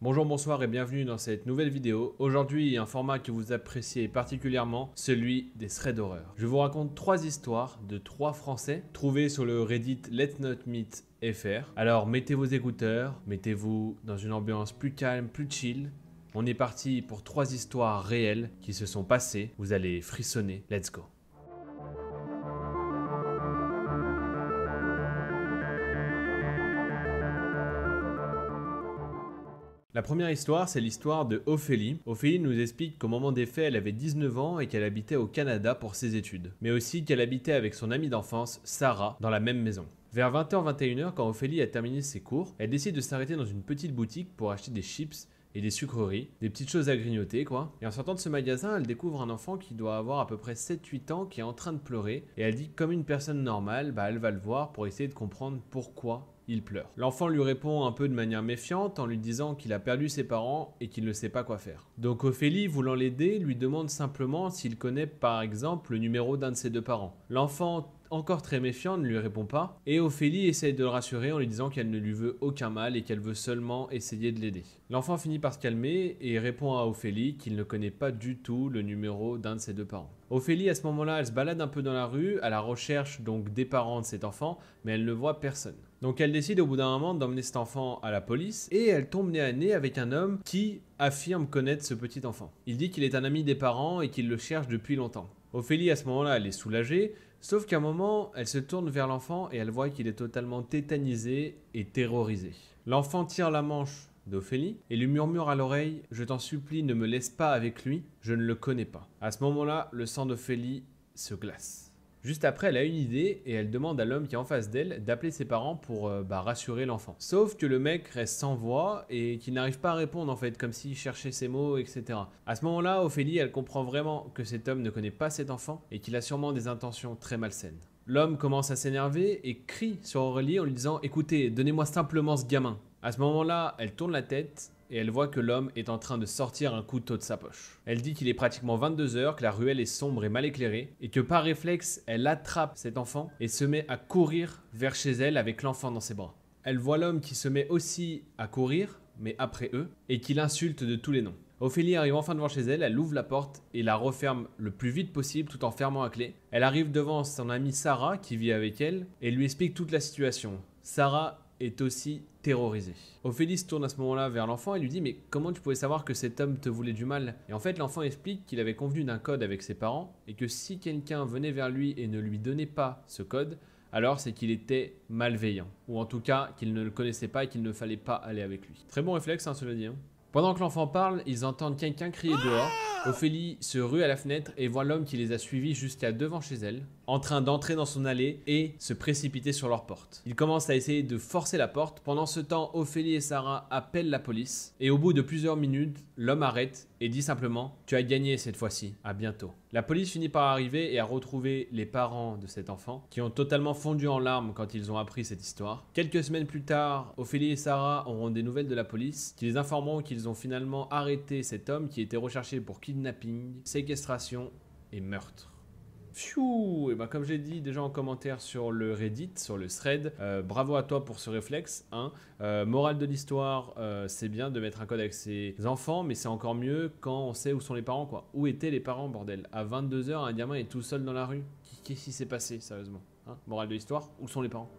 Bonjour, bonsoir et bienvenue dans cette nouvelle vidéo. Aujourd'hui, un format que vous appréciez particulièrement, celui des threads d'horreur. Je vous raconte 3 histoires de 3 Français trouvées sur le Reddit Let's Not Meet FR. Alors mettez vos écouteurs, mettez-vous dans une ambiance plus calme, plus chill. On est parti pour 3 histoires réelles qui se sont passées. Vous allez frissonner. Let's go. La première histoire, c'est l'histoire de Ophélie. Ophélie nous explique qu'au moment des faits, elle avait 19 ans et qu'elle habitait au Canada pour ses études. Mais aussi qu'elle habitait avec son amie d'enfance, Sarah, dans la même maison. Vers 20h-21h, quand Ophélie a terminé ses cours, elle décide de s'arrêter dans une petite boutique pour acheter des chips et des sucreries, des petites choses à grignoter quoi. Et en sortant de ce magasin, elle découvre un enfant qui doit avoir à peu près 7-8 ans qui est en train de pleurer. Et elle dit que comme une personne normale, elle va le voir pour essayer de comprendre pourquoi il pleure. L'enfant lui répond un peu de manière méfiante en lui disant qu'il a perdu ses parents et qu'il ne sait pas quoi faire. Donc Ophélie, voulant l'aider, lui demande simplement s'il connaît par exemple le numéro d'un de ses 2 parents. L'enfant, encore très méfiant, ne lui répond pas et Ophélie essaye de le rassurer en lui disant qu'elle ne lui veut aucun mal et qu'elle veut seulement essayer de l'aider. L'enfant finit par se calmer et répond à Ophélie qu'il ne connaît pas du tout le numéro d'un de ses 2 parents. Ophélie, à ce moment-là, elle se balade un peu dans la rue à la recherche donc des parents de cet enfant, mais elle ne voit personne. Donc elle décide au bout d'un moment d'emmener cet enfant à la police et elle tombe nez à nez avec un homme qui affirme connaître ce petit enfant. Il dit qu'il est un ami des parents et qu'il le cherche depuis longtemps. Ophélie, à ce moment-là, elle est soulagée, sauf qu'à un moment, elle se tourne vers l'enfant et elle voit qu'il est totalement tétanisé et terrorisé. L'enfant tire la manche d'Ophélie et lui murmure à l'oreille « Je t'en supplie, ne me laisse pas avec lui, je ne le connais pas ». À ce moment-là, le sang d'Ophélie se glace. Juste après, elle a une idée et elle demande à l'homme qui est en face d'elle d'appeler ses parents pour rassurer l'enfant. Sauf que le mec reste sans voix et qu'il n'arrive pas à répondre en fait, comme s'il cherchait ses mots, etc. À ce moment-là, Ophélie, elle comprend vraiment que cet homme ne connaît pas cet enfant et qu'il a sûrement des intentions très malsaines. L'homme commence à s'énerver et crie sur Aurélie en lui disant « Écoutez, donnez-moi simplement ce gamin ». À ce moment-là, elle tourne la tête et elle voit que l'homme est en train de sortir un couteau de sa poche. Elle dit qu'il est pratiquement 22h, que la ruelle est sombre et mal éclairée, et que par réflexe, elle attrape cet enfant et se met à courir vers chez elle avec l'enfant dans ses bras. Elle voit l'homme qui se met aussi à courir, mais après eux, et qui l'insulte de tous les noms. Ophélie arrive enfin devant chez elle, elle ouvre la porte et la referme le plus vite possible tout en fermant à clé. Elle arrive devant son amie Sarah qui vit avec elle et lui explique toute la situation. Sarah est aussi terrorisée. Ophélie se tourne à ce moment-là vers l'enfant et lui dit « Mais comment tu pouvais savoir que cet homme te voulait du mal ?» Et en fait, l'enfant explique qu'il avait convenu d'un code avec ses parents et que si quelqu'un venait vers lui et ne lui donnait pas ce code, alors c'est qu'il était malveillant. Ou en tout cas, qu'il ne le connaissait pas et qu'il ne fallait pas aller avec lui. Très bon réflexe, cela dit. Pendant que l'enfant parle, ils entendent quelqu'un crier dehors. Ophélie se rue à la fenêtre et voit l'homme qui les a suivis jusqu'à devant chez elle, en train d'entrer dans son allée et se précipiter sur leur porte. Il commence à essayer de forcer la porte. Pendant ce temps, Ophélie et Sarah appellent la police. Et au bout de plusieurs minutes, l'homme arrête et dit simplement « Tu as gagné cette fois-ci, à bientôt ». La police finit par arriver et à retrouver les parents de cet enfant, qui ont totalement fondu en larmes quand ils ont appris cette histoire. Quelques semaines plus tard, Ophélie et Sarah auront des nouvelles de la police, qui les informeront qu'ils ont finalement arrêté cet homme qui était recherché pour kidnapping, séquestration et meurtre. Pfiou. Et comme j'ai dit déjà en commentaire sur le Reddit, sur le thread, bravo à toi pour ce réflexe. Morale de l'histoire, c'est bien de mettre un code avec ses enfants, mais c'est encore mieux quand on sait où sont les parents, quoi. Où étaient les parents, bordel? À 22h, un gamin est tout seul dans la rue. Qu'est-ce qui s'est passé, sérieusement? Morale de l'histoire, où sont les parents?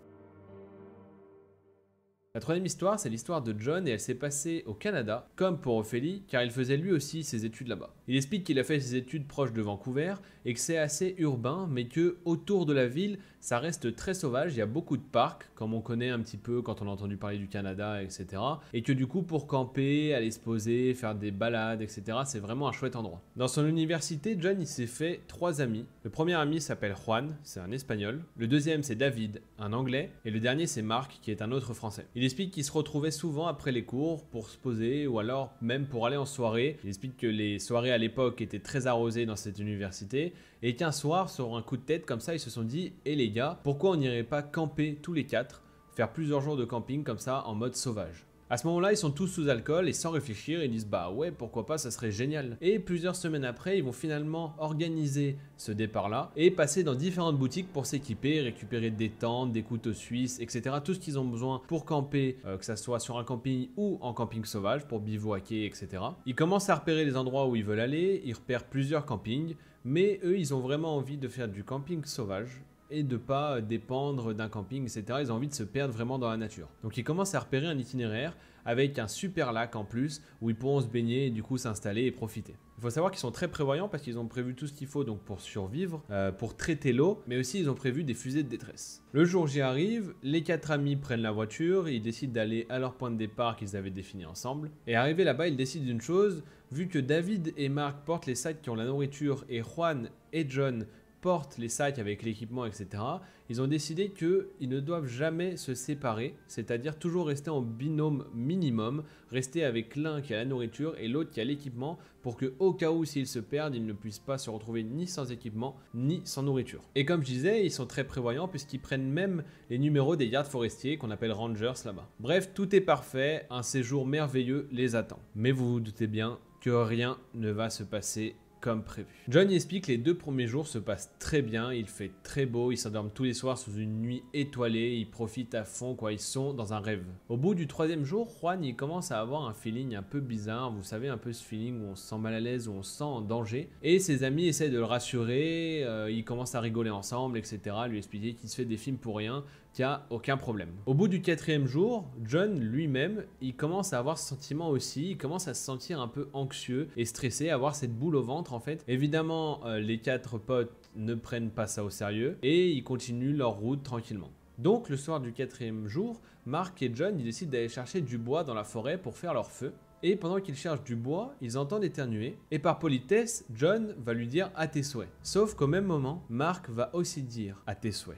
La troisième histoire, c'est l'histoire de John et elle s'est passée au Canada, comme pour Ophélie, car il faisait lui aussi ses études là-bas. Il explique qu'il a fait ses études proches de Vancouver et que c'est assez urbain, mais que autour de la ville, ça reste très sauvage. Il y a beaucoup de parcs, comme on connaît un petit peu quand on a entendu parler du Canada, etc. Et que du coup, pour camper, aller se poser, faire des balades, etc., c'est vraiment un chouette endroit. Dans son université, John il s'est fait 3 amis. Le premier ami s'appelle Juan, c'est un espagnol. Le deuxième, c'est David, un anglais. Et le dernier, c'est Marc, qui est un autre français. Il explique qu'il se retrouvait souvent après les cours pour se poser ou alors même pour aller en soirée. Il explique que les soirées à l'époque étaient très arrosées dans cette université et qu'un soir, sur un coup de tête comme ça, ils se sont dit « Eh les gars, pourquoi on n'irait pas camper tous les 4, faire plusieurs jours de camping comme ça en mode sauvage ?» À ce moment-là, ils sont tous sous alcool et sans réfléchir, ils disent bah ouais, pourquoi pas, ça serait génial. Et plusieurs semaines après, ils vont finalement organiser ce départ-là et passer dans différentes boutiques pour s'équiper, récupérer des tentes, des couteaux suisses, etc. Tout ce qu'ils ont besoin pour camper, que ça soit sur un camping ou en camping sauvage, pour bivouaquer, etc. Ils commencent à repérer les endroits où ils veulent aller, ils repèrent plusieurs campings, mais eux, ils ont vraiment envie de faire du camping sauvage et de pas dépendre d'un camping, etc. Ils ont envie de se perdre vraiment dans la nature. Donc ils commencent à repérer un itinéraire avec un super lac en plus où ils pourront se baigner et du coup s'installer et profiter. Il faut savoir qu'ils sont très prévoyants parce qu'ils ont prévu tout ce qu'il faut donc pour survivre, pour traiter l'eau, mais aussi ils ont prévu des fusées de détresse. Le jour J arrive, les 4 amis prennent la voiture et ils décident d'aller à leur point de départ qu'ils avaient défini ensemble. Et arrivé là-bas, ils décident d'une chose, vu que David et Mark portent les sacs qui ont la nourriture et Juan et John portent les sacs avec l'équipement, etc. Ils ont décidé qu'ils ne doivent jamais se séparer, c'est-à-dire toujours rester en binôme minimum, rester avec l'un qui a la nourriture et l'autre qui a l'équipement pour que au cas où s'ils se perdent, ils ne puissent pas se retrouver ni sans équipement ni sans nourriture. Et comme je disais, ils sont très prévoyants puisqu'ils prennent même les numéros des gardes forestiers qu'on appelle rangers là-bas. Bref, tout est parfait, un séjour merveilleux les attend. Mais vous vous doutez bien que rien ne va se passer comme prévu. John y explique que les 2 premiers jours se passent très bien, il fait très beau, ils s'endorment tous les soirs sous une nuit étoilée, ils profitent à fond, quoi, ils sont dans un rêve. Au bout du 3e jour, Juan il commence à avoir un feeling un peu bizarre, vous savez, un peu ce feeling où on se sent mal à l'aise, où on se sent en danger, et ses amis essaient de le rassurer, ils commencent à rigoler ensemble, etc., lui expliquer qu'il se fait des films pour rien, qu'il n'y a aucun problème. Au bout du 4e jour, John lui-même, il commence à avoir ce sentiment aussi, il commence à se sentir un peu anxieux et stressé, à avoir cette boule au ventre en fait. Évidemment, les 4 potes ne prennent pas ça au sérieux et ils continuent leur route tranquillement. Donc le soir du 4e jour, Mark et John ils décident d'aller chercher du bois dans la forêt pour faire leur feu. Et pendant qu'ils cherchent du bois, ils entendent éternuer. Et par politesse, John va lui dire à tes souhaits. Sauf qu'au même moment, Mark va aussi dire à tes souhaits.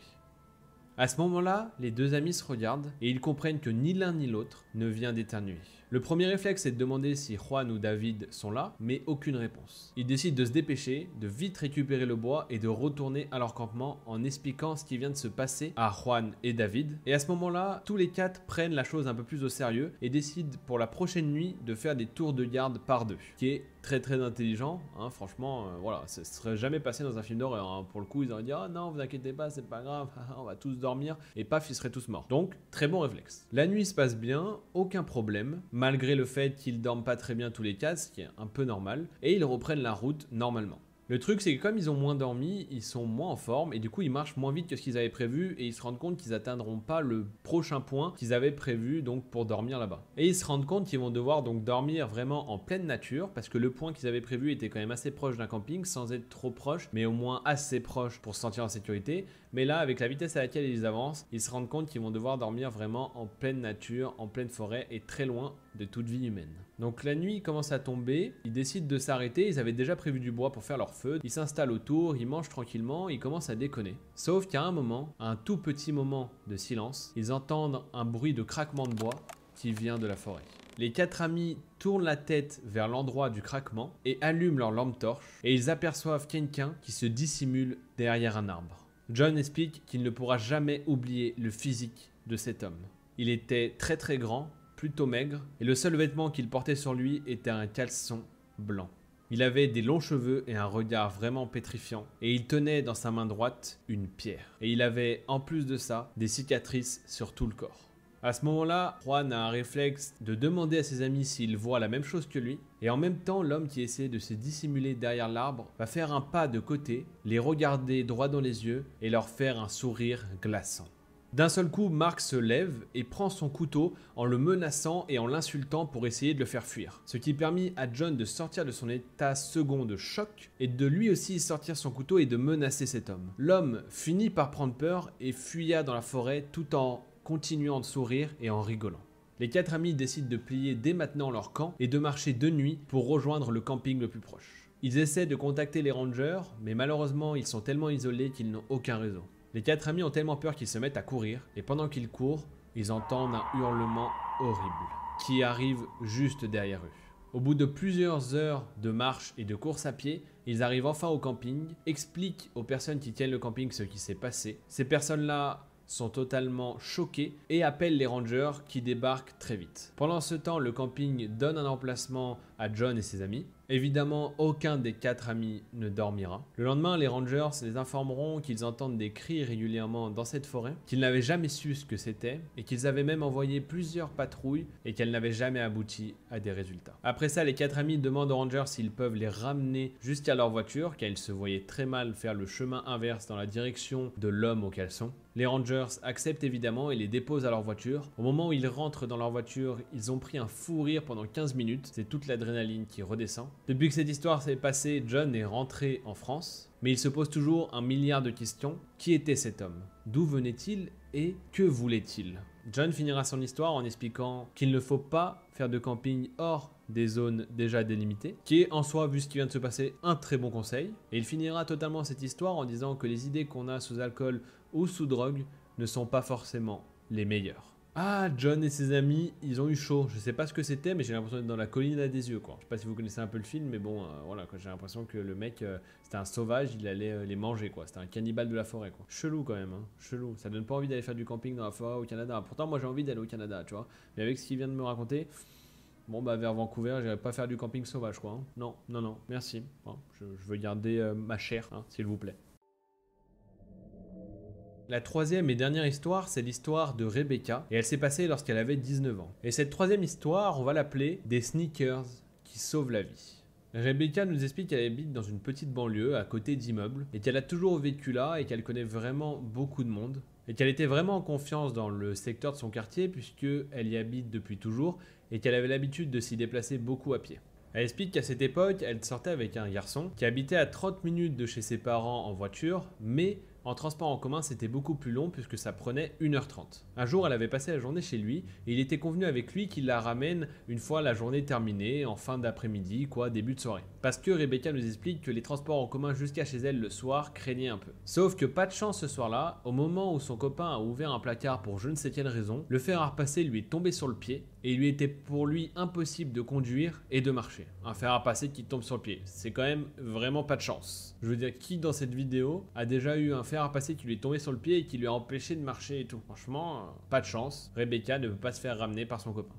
À ce moment-là, les 2 amis se regardent et ils comprennent que ni l'un ni l'autre ne vient d'éternuer. Le premier réflexe est de demander si Juan ou David sont là, mais aucune réponse. Ils décident de se dépêcher, de vite récupérer le bois et de retourner à leur campement en expliquant ce qui vient de se passer à Juan et David. Et à ce moment-là, tous les 4 prennent la chose un peu plus au sérieux et décident pour la prochaine nuit de faire des tours de garde par 2, qui est très intelligent, hein, franchement, voilà, ça serait jamais passé dans un film d'horreur, hein. Pour le coup ils auraient dit « Ah non, vous inquiétez pas, c'est pas grave, on va tous dormir » et paf, ils seraient tous morts. Donc, très bon réflexe. La nuit se passe bien, aucun problème, malgré le fait qu'ils dorment pas très bien tous les 4, ce qui est un peu normal, et ils reprennent la route normalement. Le truc, c'est que comme ils ont moins dormi, ils sont moins en forme et du coup, ils marchent moins vite que ce qu'ils avaient prévu et ils se rendent compte qu'ils atteindront pas le prochain point qu'ils avaient prévu donc pour dormir là-bas. Et ils se rendent compte qu'ils vont devoir donc dormir vraiment en pleine nature parce que le point qu'ils avaient prévu était quand même assez proche d'un camping sans être trop proche, mais au moins assez proche pour se sentir en sécurité. Mais là, avec la vitesse à laquelle ils avancent, ils se rendent compte qu'ils vont devoir dormir vraiment en pleine nature, en pleine forêt et très loin de toute vie humaine. Donc la nuit commence à tomber, ils décident de s'arrêter, ils avaient déjà prévu du bois pour faire leur feu, ils s'installent autour, ils mangent tranquillement, ils commencent à déconner. Sauf qu'à un moment, à un tout petit moment de silence, ils entendent un bruit de craquement de bois qui vient de la forêt. Les 4 amis tournent la tête vers l'endroit du craquement et allument leur lampe torche et ils aperçoivent quelqu'un qui se dissimule derrière un arbre. John explique qu'il ne pourra jamais oublier le physique de cet homme. Il était très grand, plutôt maigre, et le seul vêtement qu'il portait sur lui était un caleçon blanc. Il avait des longs cheveux et un regard vraiment pétrifiant, et il tenait dans sa main droite une pierre. Et il avait, en plus de ça, des cicatrices sur tout le corps. À ce moment-là, Juan a un réflexe de demander à ses amis s'ils voient la même chose que lui, et en même temps, l'homme qui essaie de se dissimuler derrière l'arbre va faire un pas de côté, les regarder droit dans les yeux et leur faire un sourire glaçant. D'un seul coup, Mark se lève et prend son couteau en le menaçant et en l'insultant pour essayer de le faire fuir. Ce qui permit à John de sortir de son état second de choc et de lui aussi sortir son couteau et de menacer cet homme. L'homme finit par prendre peur et fuya dans la forêt tout en continuant de sourire et en rigolant. Les 4 amis décident de plier dès maintenant leur camp et de marcher de nuit pour rejoindre le camping le plus proche. Ils essaient de contacter les rangers, mais malheureusement ils sont tellement isolés qu'ils n'ont aucun réseau. Les 4 amis ont tellement peur qu'ils se mettent à courir, et pendant qu'ils courent, ils entendent un hurlement horrible qui arrive juste derrière eux. Au bout de plusieurs heures de marche et de course à pied, ils arrivent enfin au camping, expliquent aux personnes qui tiennent le camping ce qui s'est passé. Ces personnes-là sont totalement choqués et appellent les rangers qui débarquent très vite. Pendant ce temps, le camping donne un emplacement à John et ses amis. Évidemment, aucun des 4 amis ne dormira. Le lendemain, les rangers les informeront qu'ils entendent des cris régulièrement dans cette forêt, qu'ils n'avaient jamais su ce que c'était et qu'ils avaient même envoyé plusieurs patrouilles et qu'elles n'avaient jamais abouti à des résultats. Après ça, les 4 amis demandent aux rangers s'ils peuvent les ramener jusqu'à leur voiture car ils se voyaient très mal faire le chemin inverse dans la direction de l'homme au caleçon. Les rangers acceptent évidemment et les déposent à leur voiture. Au moment où ils rentrent dans leur voiture, ils ont pris un fou rire pendant 15 minutes. C'est toute l'adrénaline qui redescend. Depuis que cette histoire s'est passée, John est rentré en France. Mais il se pose toujours un milliard de questions. Qui était cet homme? D'où venait-il et que voulait-il? John finira son histoire en expliquant qu'il ne faut pas faire de camping hors des zones déjà délimitées, qui est en soi, vu ce qui vient de se passer, un très bon conseil. Et il finira totalement cette histoire en disant que les idées qu'on a sous alcool ou sous drogue ne sont pas forcément les meilleures. Ah, John et ses amis, ils ont eu chaud. Je sais pas ce que c'était, mais j'ai l'impression d'être dans la colline à des yeux, quoi. Je sais pas si vous connaissez un peu le film, mais bon, voilà, quoi. J'ai l'impression que le mec, c'était un sauvage, il allait les manger, quoi. C'était un cannibale de la forêt, quoi. Chelou quand même, hein. Chelou. Ça donne pas envie d'aller faire du camping dans la forêt au Canada. Pourtant, moi, j'ai envie d'aller au Canada, tu vois. Mais avec ce qu'il vient de me raconter, bon, bah, vers Vancouver, j'irai pas faire du camping sauvage, quoi. Hein. Non, non, non, merci. Hein. Je veux garder ma chair, hein, s'il vous plaît. La troisième et dernière histoire, c'est l'histoire de Rebecca, et elle s'est passée lorsqu'elle avait 19 ans. Et cette troisième histoire, on va l'appeler des sneakers qui sauvent la vie. Rebecca nous explique qu'elle habite dans une petite banlieue à côté d'immeubles, et qu'elle a toujours vécu là, et qu'elle connaît vraiment beaucoup de monde, et qu'elle était vraiment en confiance dans le secteur de son quartier, puisqu'elle y habite depuis toujours, et qu'elle avait l'habitude de s'y déplacer beaucoup à pied. Elle explique qu'à cette époque, elle sortait avec un garçon qui habitait à 30 minutes de chez ses parents en voiture, mais en transport en commun, c'était beaucoup plus long puisque ça prenait 1h30. Un jour, elle avait passé la journée chez lui et il était convenu avec lui qu'il la ramène une fois la journée terminée, en fin d'après-midi, quoi, début de soirée. Parce que Rebecca nous explique que les transports en commun jusqu'à chez elle le soir craignaient un peu. Sauf que pas de chance ce soir-là, au moment où son copain a ouvert un placard pour je ne sais quelle raison, le fer à repasser lui est tombé sur le pied et il lui était pour lui impossible de conduire et de marcher. Un fer à repasser qui tombe sur le pied, c'est quand même vraiment pas de chance. Je veux dire, qui dans cette vidéo a déjà eu un fer à repasser qui lui est tombé sur le pied et qui lui a empêché de marcher et tout? Franchement, pas de chance. Rebecca ne peut pas se faire ramener par son copain.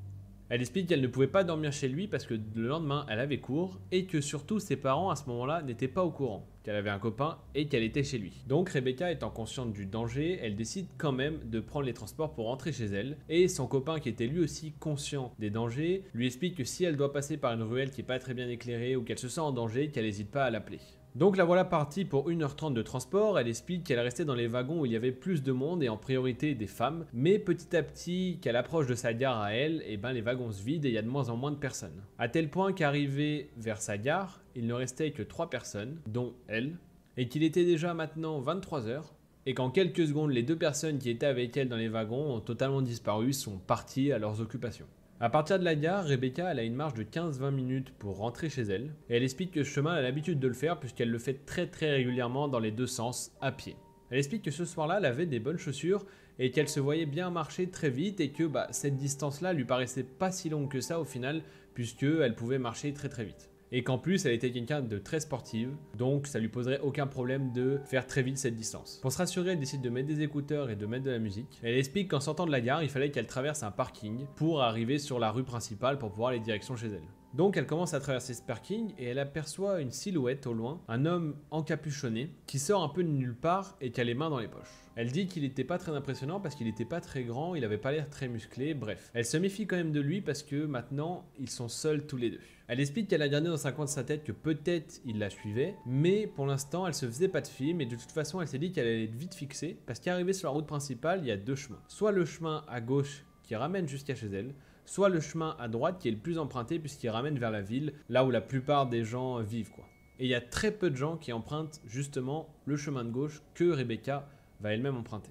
Elle explique qu'elle ne pouvait pas dormir chez lui parce que le lendemain, elle avait cours et que surtout ses parents à ce moment-là n'étaient pas au courant qu'elle avait un copain et qu'elle était chez lui. Donc Rebecca étant consciente du danger, elle décide quand même de prendre les transports pour rentrer chez elle et son copain qui était lui aussi conscient des dangers lui explique que si elle doit passer par une ruelle qui n'est pas très bien éclairée ou qu'elle se sent en danger, qu'elle n'hésite pas à l'appeler. Donc la voilà partie pour 1h30 de transport, elle explique qu'elle restait dans les wagons où il y avait plus de monde et en priorité des femmes, mais petit à petit qu'elle approche de sa gare à elle, et ben les wagons se vident et il y a de moins en moins de personnes. À tel point qu'arrivée vers sa gare, il ne restait que 3 personnes, dont elle, et qu'il était déjà maintenant 23h, et qu'en quelques secondes les 2 personnes qui étaient avec elle dans les wagons ont totalement disparu, sont parties à leurs occupations. À partir de la gare, Rebecca elle a une marche de 15-20 minutes pour rentrer chez elle, et elle explique que ce chemin elle a l'habitude de le faire puisqu'elle le fait très régulièrement dans les 2 sens à pied. Elle explique que ce soir-là, elle avait des bonnes chaussures et qu'elle se voyait bien marcher très vite et que cette distance-là lui paraissait pas si longue que ça au final puisqu'elle pouvait marcher très vite. Et qu'en plus, elle était quelqu'un de très sportive, donc ça lui poserait aucun problème de faire très vite cette distance. Pour se rassurer, elle décide de mettre des écouteurs et de mettre de la musique. Elle explique qu'en sortant de la gare, il fallait qu'elle traverse un parking pour arriver sur la rue principale pour pouvoir aller direction chez elle. Donc elle commence à traverser ce parking et elle aperçoit une silhouette au loin, un homme encapuchonné qui sort un peu de nulle part et qui a les mains dans les poches. Elle dit qu'il n'était pas très impressionnant parce qu'il n'était pas très grand, il avait pas l'air très musclé, bref. Elle se méfie quand même de lui parce que maintenant ils sont seuls tous les deux. Elle explique qu'elle a gardé dans un coin de sa tête que peut-être il la suivait, mais pour l'instant elle se faisait pas de film et de toute façon elle s'est dit qu'elle allait être vite fixée parce qu'arrivée sur la route principale il y a 2 chemins. Soit le chemin à gauche qui ramène jusqu'à chez elle, soit le chemin à droite qui est le plus emprunté puisqu'il ramène vers la ville, là où la plupart des gens vivent quoi. Et il y a très peu de gens qui empruntent justement le chemin de gauche que Rebecca va elle-même emprunter.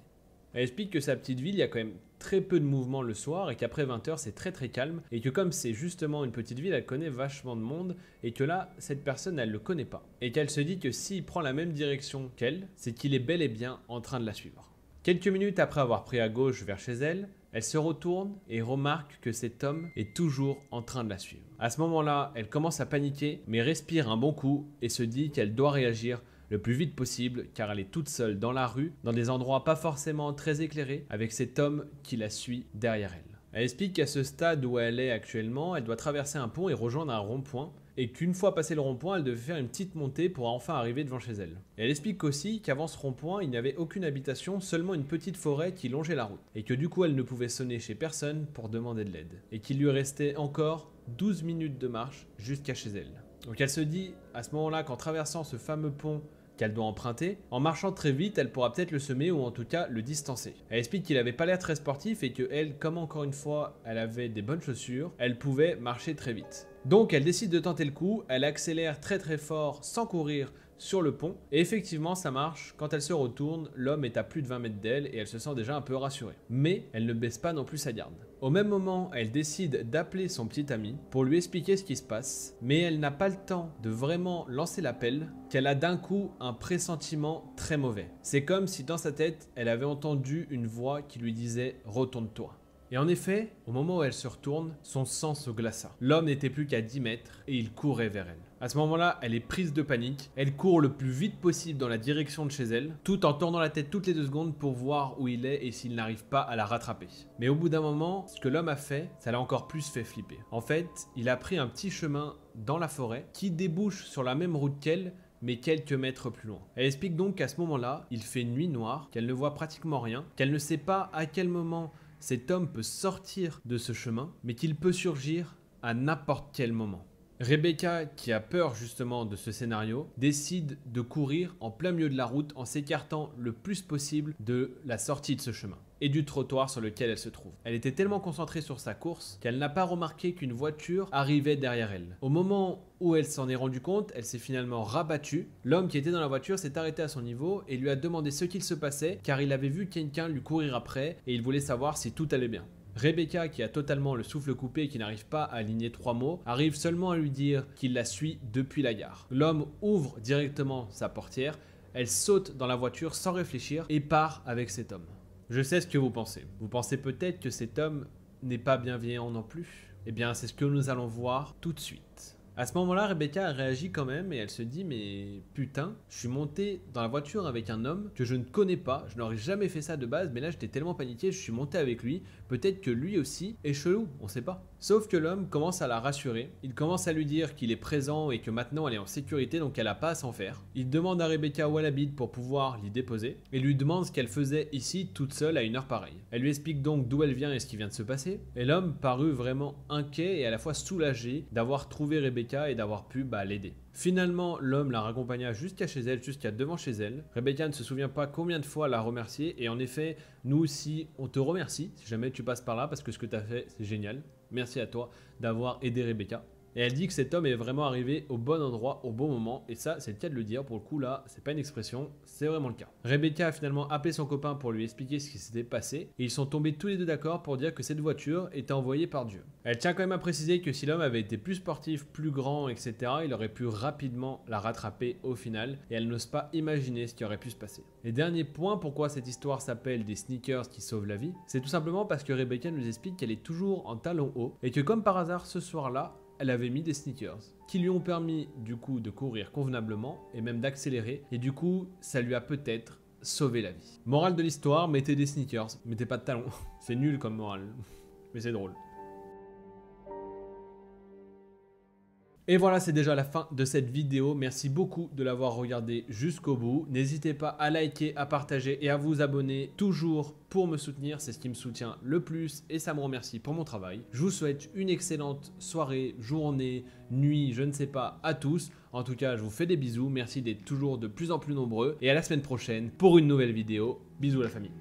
Elle explique que sa petite ville, il y a quand même très peu de mouvement le soir et qu'après 20h c'est très calme et que comme c'est justement une petite ville, elle connaît vachement de monde et que là, cette personne, elle le connaît pas. Et qu'elle se dit que s'il prend la même direction qu'elle, c'est qu'il est bel et bien en train de la suivre. Quelques minutes après avoir pris à gauche vers chez elle, elle se retourne et remarque que cet homme est toujours en train de la suivre. À ce moment-là, elle commence à paniquer, mais respire un bon coup et se dit qu'elle doit réagir le plus vite possible car elle est toute seule dans la rue, dans des endroits pas forcément très éclairés, avec cet homme qui la suit derrière elle. Elle explique qu'à ce stade où elle est actuellement, elle doit traverser un pont et rejoindre un rond-point, et qu'une fois passé le rond-point, elle devait faire une petite montée pour enfin arriver devant chez elle. Et elle explique aussi qu'avant ce rond-point, il n'y avait aucune habitation, seulement une petite forêt qui longeait la route, et que du coup elle ne pouvait sonner chez personne pour demander de l'aide, et qu'il lui restait encore 12 minutes de marche jusqu'à chez elle. Donc elle se dit à ce moment-là qu'en traversant ce fameux pont qu'elle doit emprunter, en marchant très vite, elle pourra peut-être le semer ou en tout cas le distancer. Elle explique qu'il avait pas l'air très sportif et que elle, comme encore une fois, elle avait des bonnes chaussures, elle pouvait marcher très vite. Donc elle décide de tenter le coup, elle accélère très très fort sans courir sur le pont et effectivement ça marche. Quand elle se retourne, l'homme est à plus de 20 mètres d'elle et elle se sent déjà un peu rassurée. Mais elle ne baisse pas non plus sa garde. Au même moment, elle décide d'appeler son petit ami pour lui expliquer ce qui se passe, mais elle n'a pas le temps de vraiment lancer l'appel qu'elle a d'un coup un pressentiment très mauvais. C'est comme si dans sa tête, elle avait entendu une voix qui lui disait « Retourne-toi ». Et en effet, au moment où elle se retourne, son sang se glaça. L'homme n'était plus qu'à 10 mètres et il courait vers elle. À ce moment-là, elle est prise de panique. Elle court le plus vite possible dans la direction de chez elle, tout en tournant la tête toutes les 2 secondes pour voir où il est et s'il n'arrive pas à la rattraper. Mais au bout d'un moment, ce que l'homme a fait, ça l'a encore plus fait flipper. En fait, il a pris un petit chemin dans la forêt qui débouche sur la même route qu'elle, mais quelques mètres plus loin. Elle explique donc qu'à ce moment-là, il fait nuit noire, qu'elle ne voit pratiquement rien, qu'elle ne sait pas à quel moment cet homme peut sortir de ce chemin, mais qu'il peut surgir à n'importe quel moment. Rebecca, qui a peur justement de ce scénario, décide de courir en plein milieu de la route en s'écartant le plus possible de la sortie de ce chemin et du trottoir sur lequel elle se trouve. Elle était tellement concentrée sur sa course qu'elle n'a pas remarqué qu'une voiture arrivait derrière elle. Au moment où elle s'en est rendue compte, elle s'est finalement rabattue. L'homme qui était dans la voiture s'est arrêté à son niveau et lui a demandé ce qu'il se passait car il avait vu quelqu'un lui courir après et il voulait savoir si tout allait bien. Rebecca, qui a totalement le souffle coupé et qui n'arrive pas à aligner 3 mots, arrive seulement à lui dire qu'il la suit depuis la gare. L'homme ouvre directement sa portière, elle saute dans la voiture sans réfléchir et part avec cet homme. Je sais ce que vous pensez. Vous pensez peut-être que cet homme n'est pas bienveillant non plus. Eh bien, c'est ce que nous allons voir tout de suite. À ce moment-là, Rebecca a réagi quand même et elle se dit « Mais putain, je suis montée dans la voiture avec un homme que je ne connais pas, je n'aurais jamais fait ça de base, mais là j'étais tellement paniqué, je suis monté avec lui, peut-être que lui aussi est chelou, on sait pas. » Sauf que l'homme commence à la rassurer, il commence à lui dire qu'il est présent et que maintenant elle est en sécurité donc elle n'a pas à s'en faire. Il demande à Rebecca où elle habite pour pouvoir l'y déposer et lui demande ce qu'elle faisait ici toute seule à une heure pareille. Elle lui explique donc d'où elle vient et ce qui vient de se passer et l'homme parut vraiment inquiet et à la fois soulagé d'avoir trouvé Rebecca et d'avoir pu l'aider. Finalement, l'homme la raccompagna jusqu'à chez elle, jusqu'à devant chez elle. Rebecca ne se souvient pas combien de fois elle l'a remercié et en effet, nous aussi, on te remercie si jamais tu passes par là parce que ce que tu as fait, c'est génial. Merci à toi d'avoir aidé Rebecca. Et elle dit que cet homme est vraiment arrivé au bon endroit, au bon moment. Et ça, c'est le cas de le dire. Pour le coup, là, c'est pas une expression, c'est vraiment le cas. Rebecca a finalement appelé son copain pour lui expliquer ce qui s'était passé. Et ils sont tombés tous les deux d'accord pour dire que cette voiture était envoyée par Dieu. Elle tient quand même à préciser que si l'homme avait été plus sportif, plus grand, etc., il aurait pu rapidement la rattraper au final. Et elle n'ose pas imaginer ce qui aurait pu se passer. Et dernier point, pourquoi cette histoire s'appelle des sneakers qui sauvent la vie, c'est tout simplement parce que Rebecca nous explique qu'elle est toujours en talons hauts. Et que comme par hasard, ce soir-là, elle avait mis des sneakers qui lui ont permis du coup de courir convenablement et même d'accélérer et du coup ça lui a peut-être sauvé la vie. Morale de l'histoire, mettez des sneakers, mettez pas de talons. C'est nul comme morale, mais c'est drôle. Et voilà, c'est déjà la fin de cette vidéo. Merci beaucoup de l'avoir regardé jusqu'au bout. N'hésitez pas à liker, à partager et à vous abonner toujours pour me soutenir. C'est ce qui me soutient le plus et ça me remercie pour mon travail. Je vous souhaite une excellente soirée, journée, nuit, je ne sais pas, à tous. En tout cas, je vous fais des bisous. Merci d'être toujours de plus en plus nombreux. Et à la semaine prochaine pour une nouvelle vidéo. Bisous la famille.